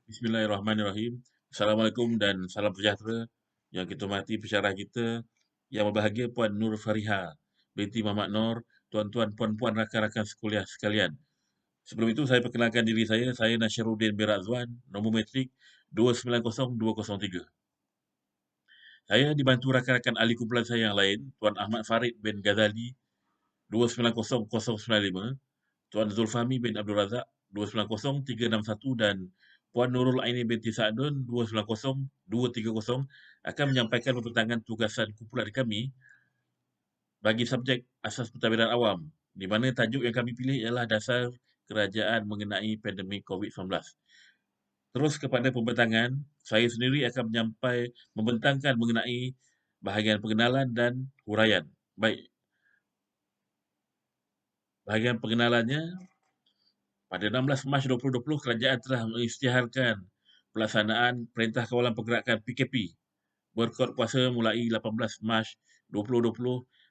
Bismillahirrahmanirrahim. Assalamualaikum dan salam sejahtera yang kita hormati pensyarah kita yang berbahagia Puan Nur Fariha binti Muhammad Nor, tuan-tuan, puan-puan, rakan-rakan sekuliah sekalian. Sebelum itu saya perkenalkan diri saya Nashiruddin bin Razwan, nombor metrik 290203. Saya dibantu rakan-rakan ahli kumpulan saya yang lain, Tuan Ahmad Farid bin Ghazali 290095, Tuan Zulfahmi bin Abdul Razak 290361 dan Puan Nurul Aini binti Sa'dun 290230 akan menyampaikan pembentangan tugasan kumpulan kami bagi subjek asas pentadbiran awam, di mana tajuk yang kami pilih ialah dasar kerajaan mengenai pandemik COVID-19. Terus kepada pembentangan, saya sendiri akan membentangkan mengenai bahagian pengenalan dan huraian. Baik, bahagian pengenalannya, pada 16 Mac 2020, kerajaan telah mengisytiharkan pelaksanaan Perintah Kawalan Pergerakan PKP berkod kuasa mulai 18 Mac 2020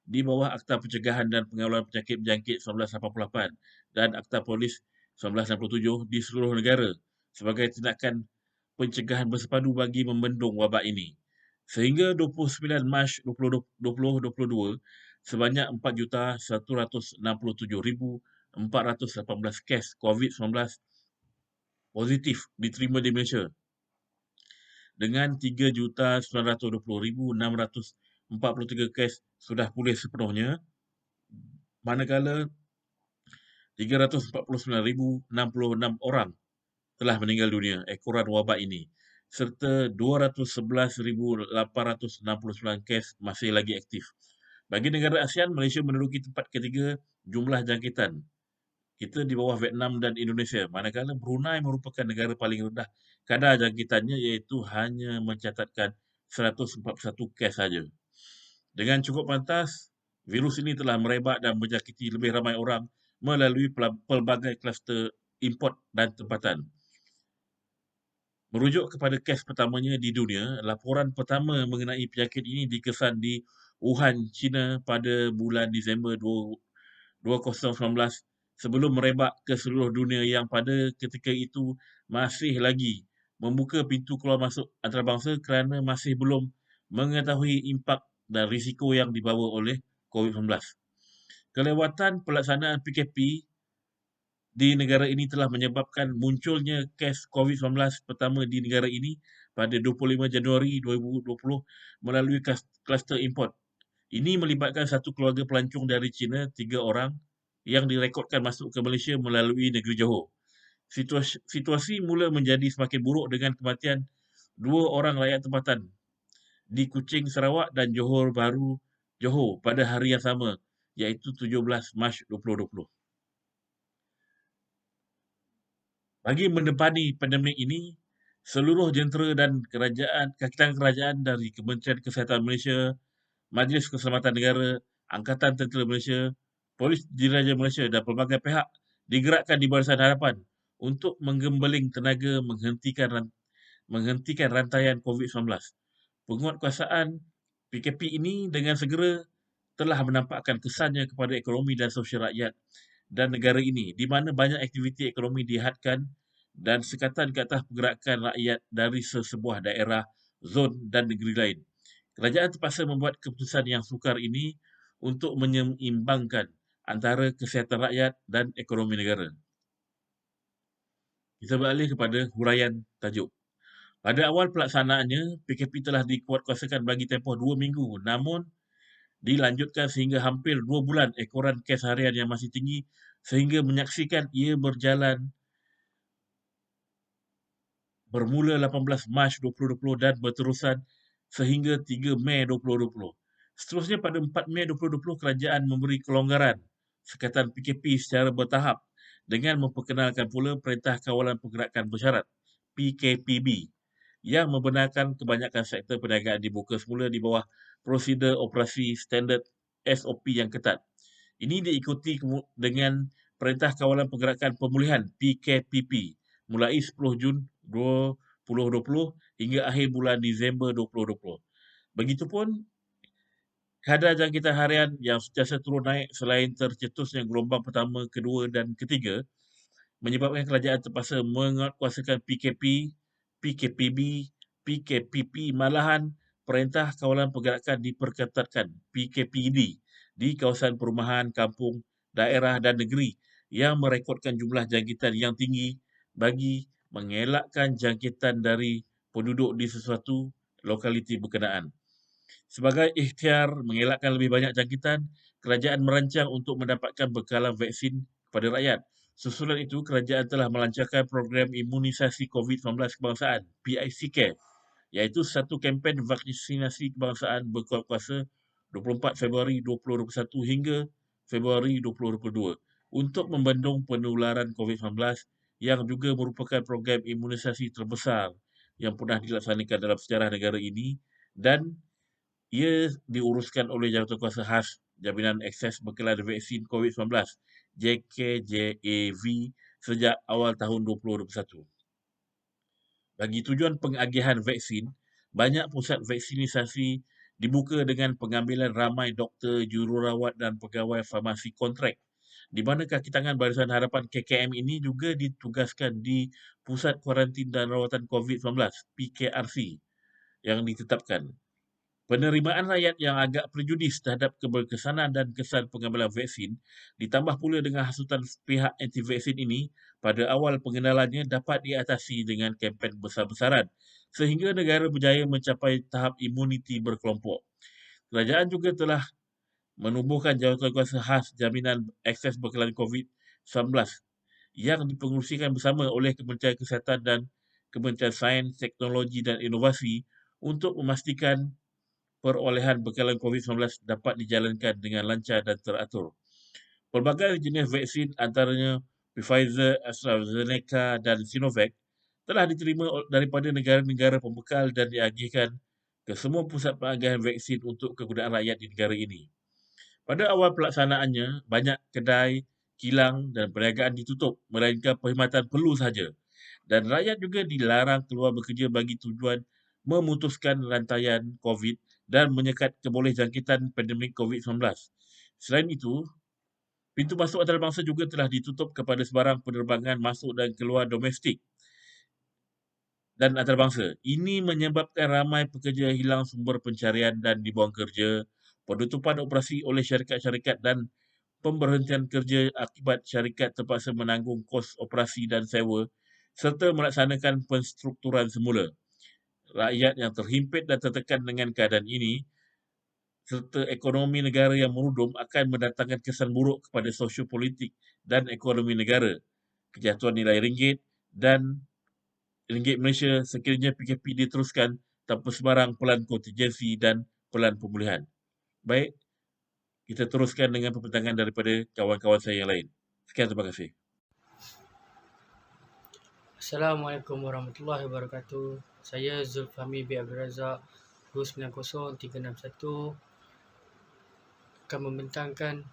di bawah Akta Pencegahan dan Pengawalan Penyakit Berjangkit 1988 dan Akta Polis 1967 di seluruh negara sebagai tindakan pencegahan bersepadu bagi membendung wabak ini. Sehingga 29 Mac 2022, sebanyak 4,167,418 kes COVID-19 positif diterima di Malaysia dengan 3,920,643 kes sudah pulih sepenuhnya, manakala 349,066 orang telah meninggal dunia ekoran wabak ini, serta 211,869 kes masih lagi aktif. Bagi negara ASEAN, Malaysia menduduki tempat ketiga jumlah jangkitan. Kita di bawah Vietnam dan Indonesia, manakala Brunei merupakan negara paling rendah kadar jangkitannya, iaitu hanya mencatatkan 141 kes saja. Dengan cukup pantas, virus ini telah merebak dan menjangkiti lebih ramai orang melalui pelbagai kluster import dan tempatan. Merujuk kepada kes pertamanya di dunia, laporan pertama mengenai penyakit ini dikesan di Wuhan, China pada bulan Disember 2019 sebelum merebak ke seluruh dunia yang pada ketika itu masih lagi membuka pintu keluar masuk antarabangsa kerana masih belum mengetahui impak dan risiko yang dibawa oleh COVID-19. Kelewatan pelaksanaan PKP di negara ini telah menyebabkan munculnya kes COVID-19 pertama di negara ini pada 25 Januari 2020 melalui kluster import. Ini melibatkan satu keluarga pelancong dari China, 3 orang yang direkodkan masuk ke Malaysia melalui negeri Johor. Situasi mula menjadi semakin buruk dengan kematian 2 orang rakyat tempatan di Kuching, Sarawak dan Johor Bahru, Johor pada hari yang sama, iaitu 17 Mac 2020. Bagi mendepani pandemik ini, seluruh jentera dan kakitan kerajaan dari Kementerian Kesihatan Malaysia, Majlis Keselamatan Negara, Angkatan Tentera Malaysia, Polis Diraja Malaysia dan pelbagai pihak digerakkan di barisan hadapan untuk menggembeling tenaga menghentikan rantaian COVID-19. Penguatkuasaan PKP ini dengan segera telah menampakkan kesannya kepada ekonomi dan sosial rakyat dan negara ini, di mana banyak aktiviti ekonomi dihadkan dan sekatan ke atas pergerakan rakyat dari sesebuah daerah, zon dan negeri lain. Kerajaan terpaksa membuat keputusan yang sukar ini untuk menyeimbangkan antara kesihatan rakyat dan ekonomi negara. Kita beralih kepada huraian tajuk. Pada awal pelaksanaannya, PKP telah dikuatkuasakan bagi tempoh 2 minggu, namun dilanjutkan sehingga hampir 2 bulan ekoran kes harian yang masih tinggi sehingga menyaksikan ia berjalan bermula 18 Mac 2020 dan berterusan sehingga 3 Mei 2020. Seterusnya pada 4 Mei 2020, kerajaan memberi kelonggaran sekatan PKP secara bertahap dengan memperkenalkan pula Perintah Kawalan Pergerakan Bersyarat PKPB yang membenarkan kebanyakan sektor perniagaan dibuka semula di bawah prosedur operasi standard SOP yang ketat. Ini diikuti dengan Perintah Kawalan Pergerakan Pemulihan PKPP mulai 10 Jun 2020 hingga akhir bulan Disember 2020. Begitupun kadar jangkitan harian yang sentiasa turun naik selain tercetusnya gelombang pertama, kedua dan ketiga menyebabkan kerajaan terpaksa menguatkuasakan PKP PKPB, PKPP, malahan Perintah Kawalan Pergerakan diperketatkan PKPD di kawasan perumahan, kampung, daerah dan negeri yang merekodkan jumlah jangkitan yang tinggi bagi mengelakkan jangkitan dari penduduk di sesuatu lokaliti berkenaan. Sebagai ikhtiar mengelakkan lebih banyak jangkitan, kerajaan merancang untuk mendapatkan bekalan vaksin kepada rakyat. Susulan itu, kerajaan telah melancarkan program imunisasi COVID-19 kebangsaan, PIC Care, iaitu satu kempen vaksinasi kebangsaan berkuasa 24 Februari 2021 hingga Februari 2022 untuk membendung penularan COVID-19 yang juga merupakan program imunisasi terbesar yang pernah dilaksanakan dalam sejarah negara ini dan ia diuruskan oleh Jawatankuasa Khas Jaminan Akses Bekalan Vaksin COVID-19 JKJAV sejak awal tahun 2021. Bagi tujuan pengagihan vaksin, banyak pusat vaksinisasi dibuka dengan pengambilan ramai doktor, jururawat dan pegawai farmasi kontrak. Di mana kaki tangan Barisan Harapan KKM ini juga ditugaskan di Pusat Kuarantin dan Rawatan COVID-19 PKRC yang ditetapkan. Penerimaan rakyat yang agak prejudis terhadap keberkesanan dan kesan pengambilan vaksin, ditambah pula dengan hasutan pihak anti-vaksin ini, pada awal pengenalannya dapat diatasi dengan kempen besar-besaran, sehingga negara berjaya mencapai tahap imuniti berkelompok. Kerajaan juga telah menubuhkan Jawatankuasa Khas Jaminan Akses Bekalan COVID-19 yang dipengerusikan bersama oleh Kementerian Kesihatan dan Kementerian Sains, Teknologi dan Inovasi untuk memastikan perolehan bekalan COVID-19 dapat dijalankan dengan lancar dan teratur. Pelbagai jenis vaksin antaranya Pfizer, AstraZeneca dan Sinovac telah diterima daripada negara-negara pembekal dan diagihkan ke semua pusat pengagihan vaksin untuk kegunaan rakyat di negara ini. Pada awal pelaksanaannya, banyak kedai, kilang dan perniagaan ditutup, melainkan perkhidmatan perlu sahaja. Dan rakyat juga dilarang keluar bekerja bagi tujuan memutuskan rantaian COVID dan menyekat kebolehjangkitan pandemik COVID-19. Selain itu, pintu masuk antarabangsa juga telah ditutup kepada sebarang penerbangan masuk dan keluar domestik dan antarabangsa. Ini menyebabkan ramai pekerja hilang sumber pencarian dan dibuang kerja, penutupan operasi oleh syarikat-syarikat dan pemberhentian kerja akibat syarikat terpaksa menanggung kos operasi dan sewa serta melaksanakan penstrukturan semula. Rakyat yang terhimpit dan tertekan dengan keadaan ini serta ekonomi negara yang merudum akan mendatangkan kesan buruk kepada sosiopolitik dan ekonomi negara. Kejatuhan nilai ringgit dan ringgit Malaysia sekiranya PKP diteruskan tanpa sebarang pelan kontingensi dan pelan pemulihan. Baik, kita teruskan dengan pembentangan daripada kawan-kawan saya yang lain. Sekian, terima kasih. Assalamualaikum warahmatullahi wabarakatuh. Saya Zulfahmi bin Abdul Razak 290361 akan membentangkan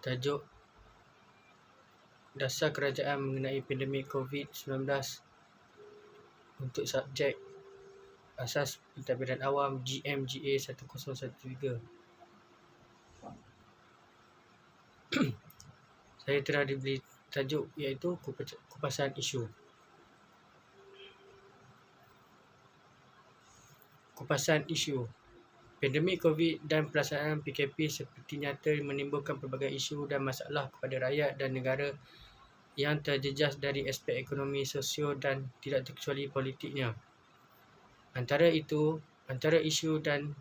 tajuk dasar kerajaan mengenai pandemik COVID-19 untuk subjek asas pentadbiran awam GMGA 1013. Saya telah diberi tajuk iaitu kupasan isu. Kupasan isu. Pandemik COVID dan pelaksanaan PKP seperti nyata menimbulkan pelbagai isu dan masalah kepada rakyat dan negara yang terjejas dari aspek ekonomi, sosial dan tidak terkecuali politiknya. Antara isu dan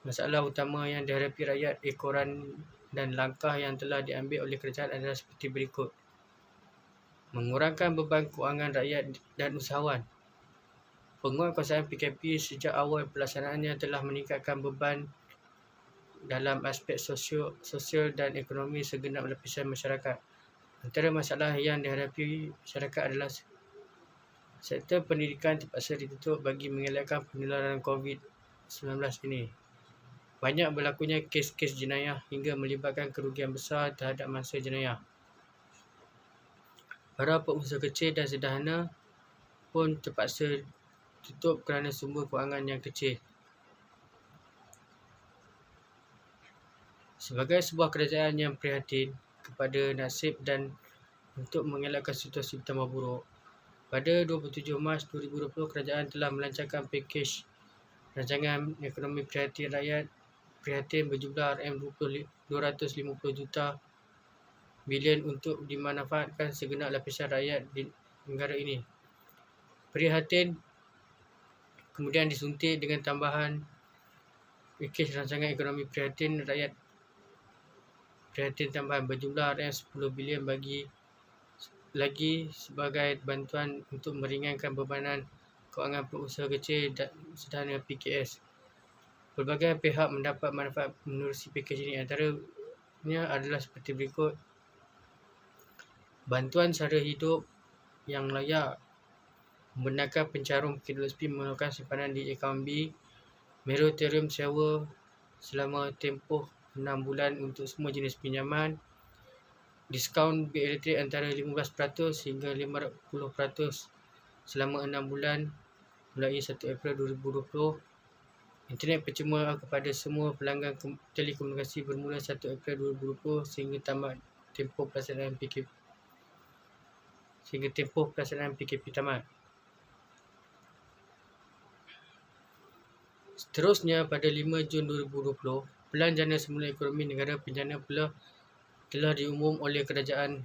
masalah utama yang dihadapi rakyat ekoran dan langkah yang telah diambil oleh kerajaan adalah seperti berikut. Mengurangkan beban kewangan rakyat dan usahawan. Penguatkuasaan PKP sejak awal pelaksanaannya telah meningkatkan beban dalam aspek sosial dan ekonomi segenap lapisan masyarakat. Antara masalah yang dihadapi masyarakat adalah sektor pendidikan terpaksa ditutup bagi mengelakkan penularan COVID-19 ini. Banyak berlakunya kes-kes jenayah hingga melibatkan kerugian besar terhadap mangsa jenayah. Para pengusaha kecil dan sederhana pun terpaksa tutup kerana sumber kewangan yang kecil. Sebagai sebuah kerajaan yang prihatin kepada nasib dan untuk mengelakkan situasi bertambah buruk. Pada 27 Mac 2020, kerajaan telah melancarkan pakej rancangan ekonomi prihatin rakyat prihatin berjumlah RM250 juta bilion untuk dimanfaatkan segenap lapisan rakyat di negara ini. Prihatin kemudian disuntik dengan tambahan pakej rancangan ekonomi prihatin rakyat prihatin tambahan berjumlah RM10 bilion lagi sebagai bantuan untuk meringankan bebanan kewangan pengusaha kecil dan sederhana PKS. Pelbagai pihak mendapat manfaat menerusi pakej ini, antaranya adalah seperti berikut: bantuan sara hidup yang layak, membenarkan pencarum KWSP memerlukan simpanan di akaun B, moratorium sewa selama tempoh 6 bulan untuk semua jenis pinjaman, diskaun bil elektrik antara 15% hingga 50% selama 6 bulan mulai 1 April 2020. Internet percuma kepada semua pelanggan telekomunikasi bermula 1 April 2020 sehingga tamat tempoh pelaksanaan PKP tamat. Seterusnya, pada 5 Jun 2020, Pelan Jana Semula Ekonomi Negara Penjana telah diumum oleh kerajaan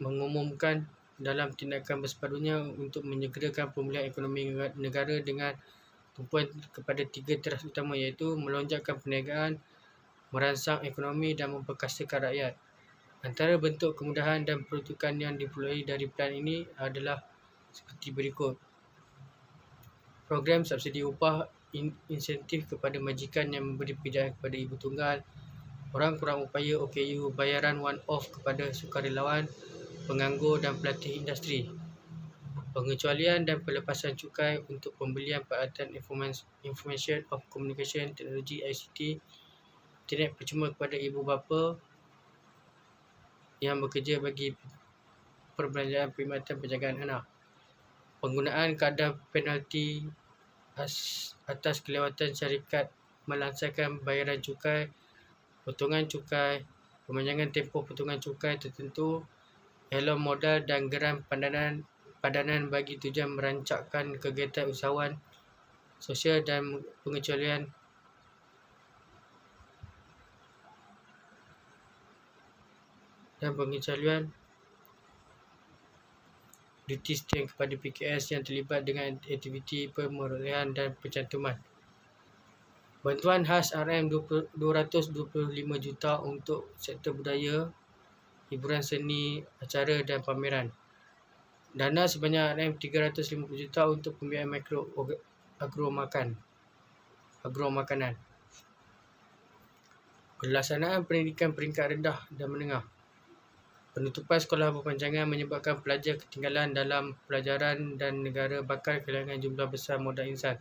mengumumkan dalam tindakan bersepadunya untuk menyegerakan pemulihan ekonomi negara dengan tumpuan kepada 3 teras utama, iaitu melonjakkan perniagaan, merangsang ekonomi dan memperkasakan rakyat. Antara bentuk kemudahan dan peruntukan yang diperoleh dari pelan ini adalah seperti berikut: program subsidi upah, insentif kepada majikan yang memberi pekerjaan kepada ibu tunggal, orang kurang upaya OKU, bayaran one-off kepada sukarelawan, penganggur dan pelatih industri, pengecualian dan pelepasan cukai untuk pembelian peralatan Information of Communication Technology ICT, internet percuma kepada ibu bapa yang bekerja bagi perbelanjaan perkhidmatan penjagaan anak, penggunaan kadar penalti atas kelewatan syarikat melangsungkan bayaran cukai, potongan cukai, pemanjangan tempoh potongan cukai tertentu, helon modal dan geran padanan bagi tujuan merancangkan kegiatan usahawan sosial dan pengecualian duty stamp kepada PKS yang terlibat dengan aktiviti pemerolehan dan pencantuman. Bantuan khas RM225 juta untuk sektor budaya, hiburan seni, acara dan pameran. Dana sebanyak RM350 juta untuk pembiayaan mikro agromakanan. Pelaksanaan pendidikan peringkat rendah dan menengah. Penutupan sekolah berpanjangan menyebabkan pelajar ketinggalan dalam pelajaran dan negara bakal kehilangan jumlah besar modal insan.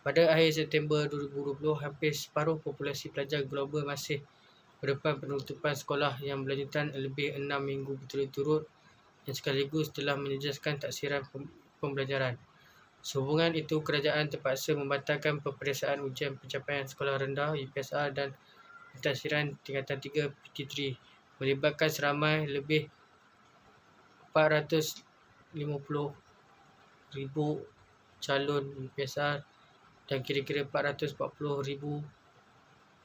Pada akhir September 2020, hampir separuh populasi pelajar global masih berdepan penutupan sekolah yang berlanjutan lebih 6 minggu berturut-turut yang sekaligus telah menjejaskan taksiran pembelajaran. Sehubungan itu, kerajaan terpaksa membatalkan peperiksaan ujian pencapaian sekolah rendah UPSR dan pentaksiran tingkatan 3 PT3 melibatkan seramai lebih 450,000 calon UPSR dan kira-kira 440,000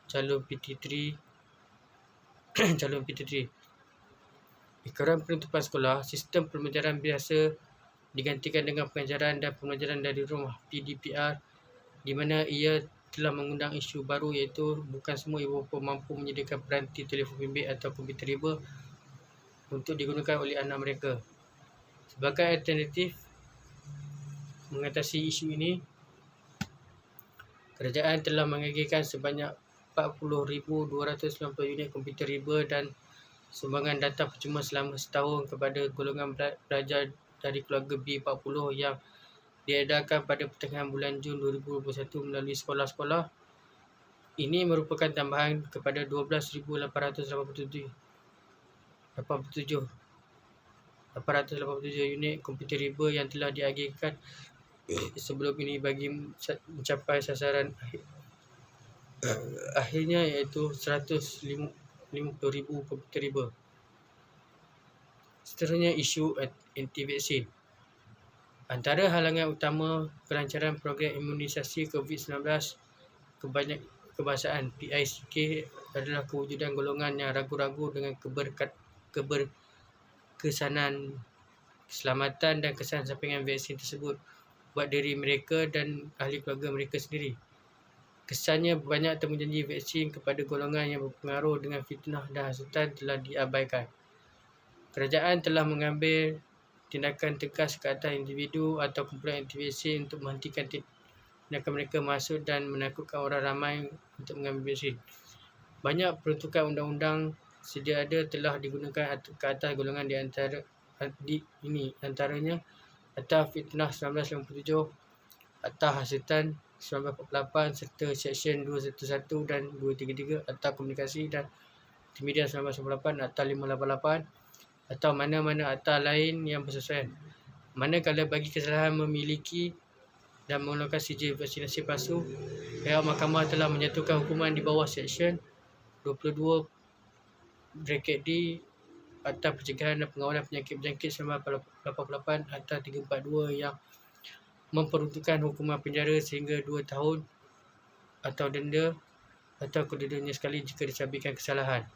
calon PT3. Ikaran penutupan sekolah, sistem pembelajaran biasa digantikan dengan pengajaran dan pembelajaran dari rumah PDPR, di mana ia telah mengundang isu baru, iaitu bukan semua ibu bapa mampu menyediakan peranti telefon bimbit atau komputer riba untuk digunakan oleh anak mereka. Sebagai alternatif mengatasi isu ini, kerajaan telah mengagikan sebanyak 40,290 unit komputer riba dan sumbangan data percuma selama setahun kepada golongan pelajar dari keluarga B40 yang diedarkan pada pertengahan bulan Jun 2021 melalui sekolah-sekolah. Ini merupakan tambahan kepada 12,887 unit komputer riba yang telah diagihkan sebelum ini bagi mencapai sasaran akhirnya, iaitu 150,000 komputer riba. Seterusnya, isu anti-vaksin. Antara halangan utama kelancaran program imunisasi COVID-19 kebangsaan PICK adalah kewujudan golongan yang ragu-ragu dengan keberkesanan, keselamatan dan kesan sampingan vaksin tersebut buat diri mereka dan ahli keluarga mereka sendiri. Kesannya banyak temujanji vaksin kepada golongan yang berpengaruh dengan fitnah dan hasutan telah diabaikan. Kerajaan telah mengambil tindakan tegas ke atas individu atau kumpulan anti-vaksin untuk menghentikan tindakan mereka masuk dan menakutkan orang ramai untuk mengambil vaksin. Banyak peruntukan undang-undang sedia ada telah digunakan ke atas golongan antaranya Akta Fitnah 1957, Akta Hasutan 1948 serta Seksyen 211 dan 233 Akta Komunikasi dan Multimedia 1998, Akta 588 atau mana-mana akta lain yang bersesuaian. Manakala bagi kesalahan memiliki dan mengeluarkan sijil vaksinasi palsu, pihak mahkamah telah menjatuhkan hukuman di bawah Seksyen 22(d) Akta Pencegahan dan Pengawalan Penyakit-Penyakit 1988, Akta 342 yang memperuntukkan hukuman penjara sehingga 2 tahun atau denda atau kedua-duanya sekali jika disabitkan kesalahan.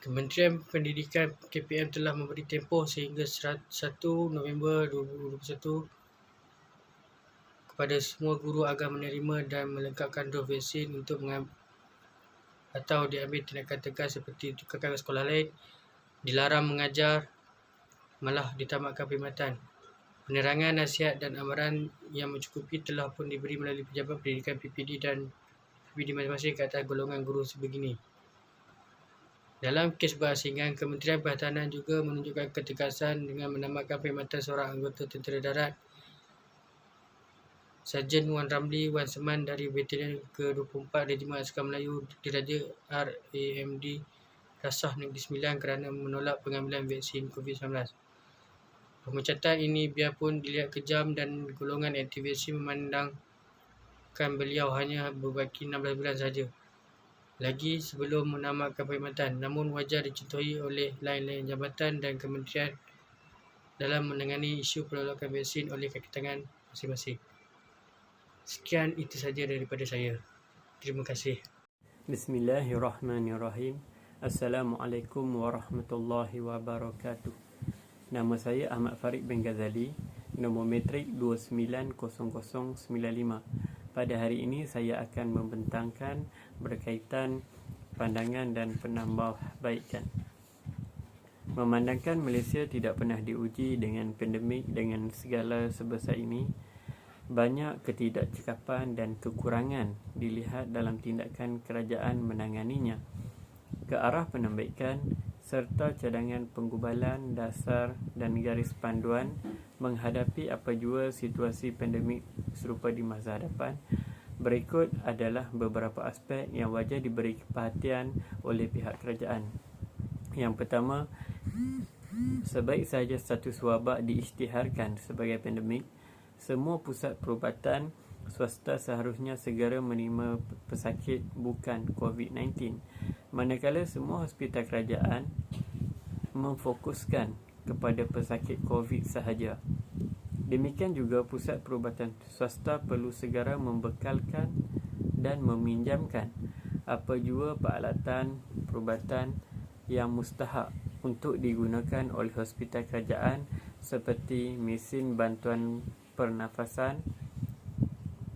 Kementerian Pendidikan KPM telah memberi tempoh sehingga 1 November 2021 kepada semua guru agar menerima dan melengkapkan dos vaksin untuk atau diambil tindakan tegas seperti tukarkan ke sekolah lain, dilarang mengajar, malah ditamatkan perkhidmatan. Penerangan, nasihat dan amaran yang mencukupi telah pun diberi melalui Pejabat Pendidikan PPD dan PPD masing-masing ke atas golongan guru sebegini. Dalam kes berasingan, Kementerian Pertahanan juga menunjukkan ketegasan dengan menamatkan perkhidmatan seorang anggota tentera darat, Sarjan Wan Ramli Wan Seman dari Batalion ke-24 Regimen Askar Melayu Diraja RAMD Rasah Negeri Sembilan kerana menolak pengambilan vaksin COVID-19. Pemecatan ini biarpun dilihat kejam dan golongan anti-vaksin memandangkan beliau hanya berbaki 16 bulan sahaja lagi sebelum menamatkan perkhidmatan, namun wajar dicontohi oleh lain-lain jabatan dan kementerian dalam menangani isu penolakan vaksin oleh kaki tangan masing-masing. Sekian itu saja daripada saya. Terima kasih. Bismillahirrahmanirrahim. Assalamualaikum warahmatullahi wabarakatuh. Nama saya Ahmad Farid bin Ghazali, nombor metrik 290095. Pada hari ini saya akan membentangkan berkaitan pandangan dan penambahbaikan. Memandangkan Malaysia tidak pernah diuji dengan pandemik dengan segala sebesar ini, banyak ketidakcakapan dan kekurangan dilihat dalam tindakan kerajaan menanganinya. Ke arah penambaikan serta cadangan penggubalan dasar dan garis panduan menghadapi apa jua situasi pandemik serupa di masa hadapan, berikut adalah beberapa aspek yang wajar diberi perhatian oleh pihak kerajaan. Yang pertama, sebaik sahaja status wabak diisytiharkan sebagai pandemik, semua pusat perubatan swasta seharusnya segera menerima pesakit bukan COVID-19, manakala semua hospital kerajaan memfokuskan kepada pesakit COVID sahaja. Demikian juga pusat perubatan swasta perlu segera membekalkan dan meminjamkan apa jua peralatan perubatan yang mustahak untuk digunakan oleh hospital kerajaan seperti mesin bantuan pernafasan,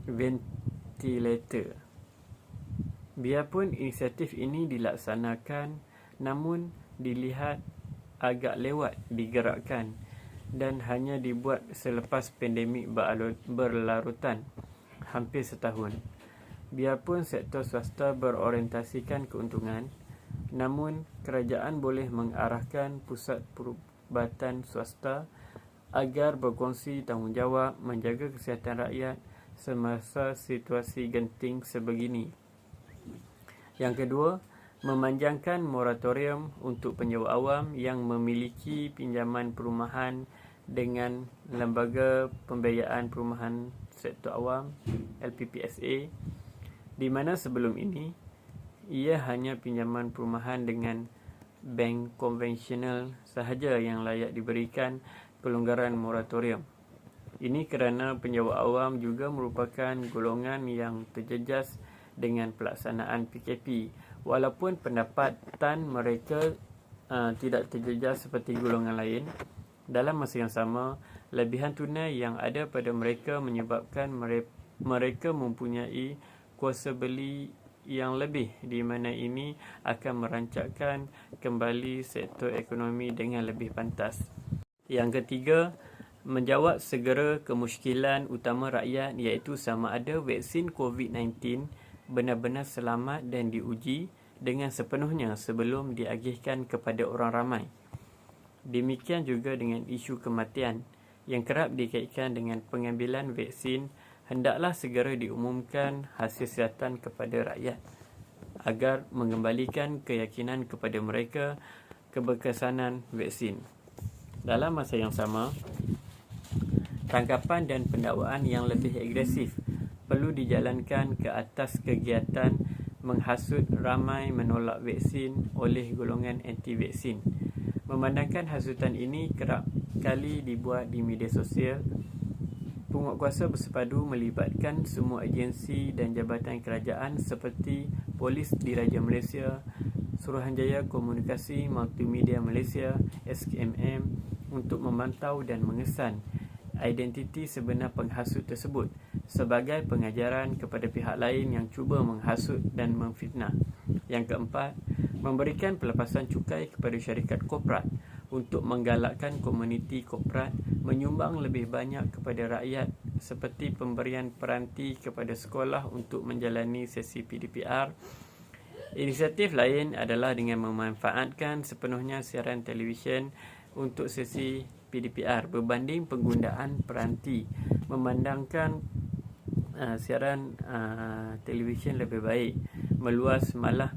ventilator. Biarpun inisiatif ini dilaksanakan, namun dilihat agak lewat digerakkan dan hanya dibuat selepas pandemik berlarutan. hampir setahun. Biarpun sektor swasta berorientasikan keuntungan, namun kerajaan boleh mengarahkan pusat perubatan swasta agar berkongsi tanggungjawab menjaga kesihatan rakyat semasa situasi genting sebegini. Yang kedua, memanjangkan moratorium untuk penyewa awam yang memiliki pinjaman perumahan dengan Lembaga Pembiayaan Perumahan Sektor Awam LPPSA, di mana sebelum ini ia hanya pinjaman perumahan dengan bank konvensional sahaja yang layak diberikan pelonggaran moratorium. Ini kerana penyewa awam juga merupakan golongan yang terjejas dengan pelaksanaan PKP, walaupun pendapatan mereka tidak terjejas seperti golongan lain. Dalam masa yang sama, lebihan tunai yang ada pada mereka menyebabkan mereka mempunyai kuasa beli yang lebih, di mana ini akan merancangkan kembali sektor ekonomi dengan lebih pantas. Yang ketiga, menjawab segera kemusykilan utama rakyat, iaitu sama ada vaksin COVID-19 benar-benar selamat dan diuji dengan sepenuhnya sebelum diagihkan kepada orang ramai. Demikian juga dengan isu kematian yang kerap dikaitkan dengan pengambilan vaksin. Hendaklah segera diumumkan hasil siasatan kepada rakyat agar mengembalikan keyakinan kepada mereka keberkesanan vaksin. Dalam masa yang sama, tangkapan dan pendakwaan yang lebih agresif perlu dijalankan ke atas kegiatan menghasut ramai menolak vaksin oleh golongan anti-vaksin. Memandangkan hasutan ini kerap kali dibuat di media sosial, penguatkuasa bersepadu melibatkan semua agensi dan jabatan kerajaan seperti Polis Diraja Malaysia, Suruhanjaya Komunikasi Multimedia Malaysia (SKMM) untuk memantau dan mengesan identiti sebenar penghasut tersebut sebagai pengajaran kepada pihak lain yang cuba menghasut dan memfitnah. Yang keempat, memberikan pelepasan cukai kepada syarikat korporat untuk menggalakkan komuniti korporat menyumbang lebih banyak kepada rakyat, seperti pemberian peranti kepada sekolah untuk menjalani sesi PDPR. Inisiatif lain adalah dengan memanfaatkan sepenuhnya siaran televisyen untuk sesi PDPR berbanding penggunaan peranti. Memandangkan siaran televisyen lebih baik meluas, malah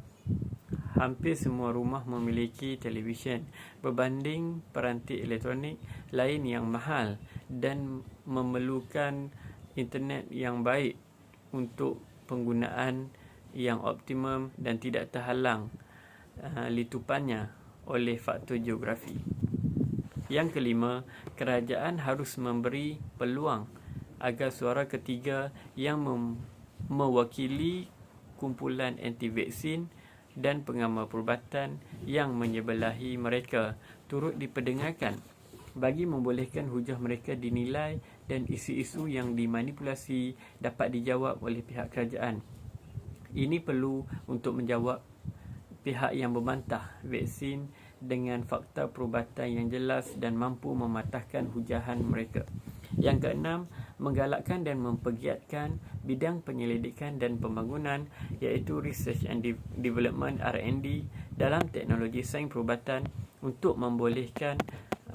hampir semua rumah memiliki televisyen berbanding peranti elektronik lain yang mahal dan memerlukan internet yang baik untuk penggunaan yang optimum dan tidak terhalang litupannya oleh faktor geografi. Yang kelima, kerajaan harus memberi peluang agar suara ketiga yang mewakili kumpulan anti-vaksin dan pengamal perubatan yang menyebelahi mereka turut diperdengarkan bagi membolehkan hujah mereka dinilai dan isu-isu yang dimanipulasi dapat dijawab oleh pihak kerajaan. Ini perlu untuk menjawab pihak yang membantah vaksin dengan fakta perubatan yang jelas dan mampu mematahkan hujahan mereka. Yang keenam, menggalakkan dan mempergiatkan bidang penyelidikan dan pembangunan, iaitu Research and Development R&D dalam teknologi sains perubatan untuk membolehkan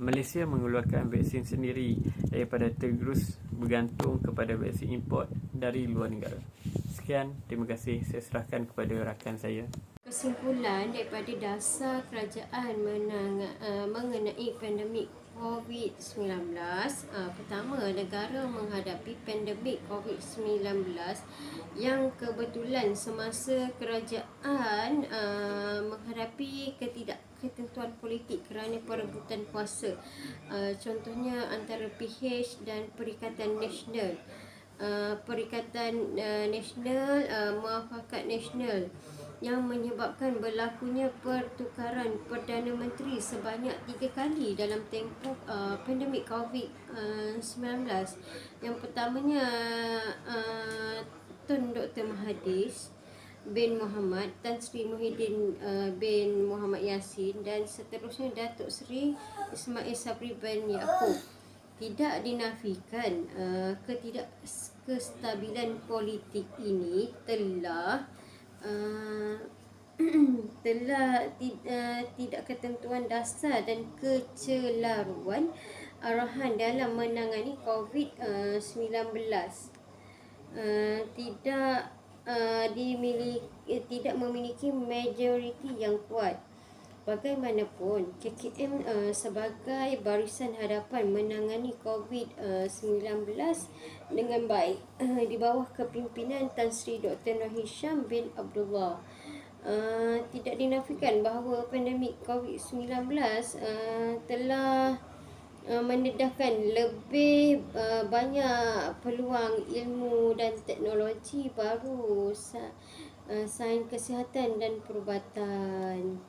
Malaysia mengeluarkan vaksin sendiri daripada terus bergantung kepada vaksin import dari luar negara. Sekian, terima kasih. Saya serahkan kepada rakan saya. Kesimpulan daripada dasar kerajaan mengenai pandemik COVID-19. Pertama, negara menghadapi pandemik COVID-19 yang kebetulan semasa kerajaan menghadapi ketidakketentuan politik kerana perebutan kuasa. Contohnya antara PH dan Perikatan Nasional. Muafakat Nasional yang menyebabkan berlakunya pertukaran Perdana Menteri sebanyak 3 kali dalam tempoh pandemik COVID-19. Yang pertamanya Tun Dr. Mahathir bin Mohamad, Tan Sri Muhyiddin bin Muhammad Yassin, dan seterusnya Datuk Seri Ismail Sabri bin Yaakob. tidak dinafikan kestabilan politik ini telah tidak ketentuan dasar dan kecelaruan arahan dalam menangani COVID-19 tidak memiliki majoriti yang kuat. Bagaimanapun, KKM sebagai barisan hadapan menangani COVID-19 dengan baik di bawah kepimpinan Tan Sri Dr. Noor Hisham bin Abdullah. Tidak dinafikan bahawa pandemik COVID-19 telah mendedahkan lebih banyak peluang ilmu dan teknologi baru, sains kesihatan dan perubatan.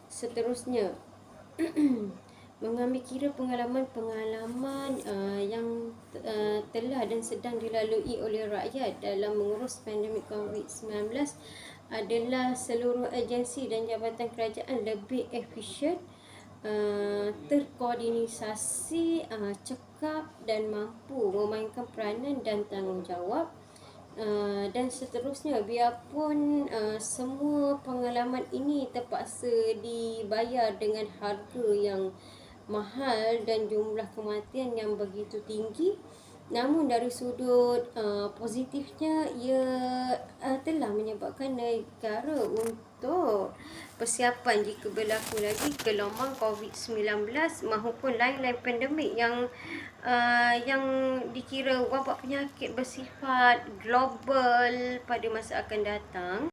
Seterusnya, mengambil kira pengalaman yang telah dan sedang dilalui oleh rakyat dalam mengurus pandemik COVID-19 adalah seluruh agensi dan jabatan kerajaan lebih efisien, terkoordinasi, cekap dan mampu memainkan peranan dan tanggungjawab. Dan seterusnya, biarpun semua pengalaman ini terpaksa dibayar dengan harga yang mahal dan jumlah kematian yang begitu tinggi, namun dari sudut positifnya, ia telah menyebabkan negara untuk persiapan jika berlaku lagi gelombang COVID-19 maupun lain-lain pandemik yang dikira wabak penyakit bersifat global pada masa akan datang.